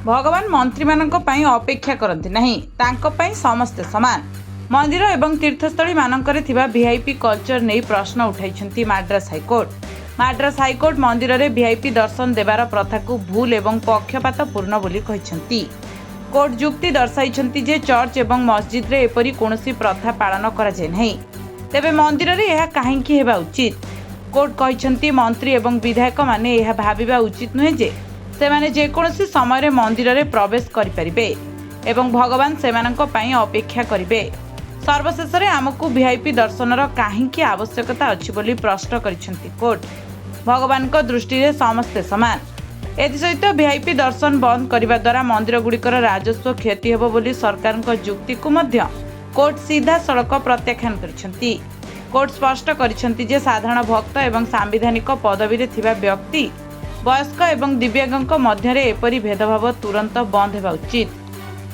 भगवान मंत्री मानक पई अपेक्षा करती नहीं, तांको पई समस्ते समान। मंदिर एवं तीर्थस्थली मानकरे थिबा वीआईपी कल्चर नहीं प्रश्न उठाई मद्रास हाइकोर्ट। मद्रास हाइकोर्ट मंदिर रे वीआईपी दर्शन देवार प्रथा को भूल एवं पक्षपातपूर्ण बोली कहिसेंती। कोर्ट जुक्ति दर्शाई जे चर्च एवं मस्जिद रे एपरी कोनोसी प्रथा पालन करा जाय नहीं, तेबे मंदिर रे यह काहेकि हेबा उचित। कोर्ट कहिसेंती मंत्री एवं विधायक माने यह भाबिबा उचित नुहे जे सेमाने जेकोसी समय मंदिर रे प्रवेश करिपारिबे एवं भगवान सेमानंको पई अपेक्षा करिबे। सर्वशेष रे आमकु वीआईपी दर्शनर काहेकि आवश्यकता अछि बोली प्रश्न करिसेंती कोर्ट। भगवान को दृष्टि रे समस्ते समान। एसहित वीआईपी दर्शन बंद करने द्वारा मंदिर गुड़िकर राजस्व क्षति हेबो बोली सरकार जुक्ति को मध्य कोर्ट सीधा सड़क प्रत्याख्यान करिसेंती। कोर्ट स्पष्ट करिसेंती जे साधारण भक्त एवं सांविधानिक पदवी रे थिबा व्यक्ति वयस्क एवं दिव्यांगଙ୍କ ମଧ୍ୟରେ ଏପରି भेदभाव तुरंत बंद हेबा उचित।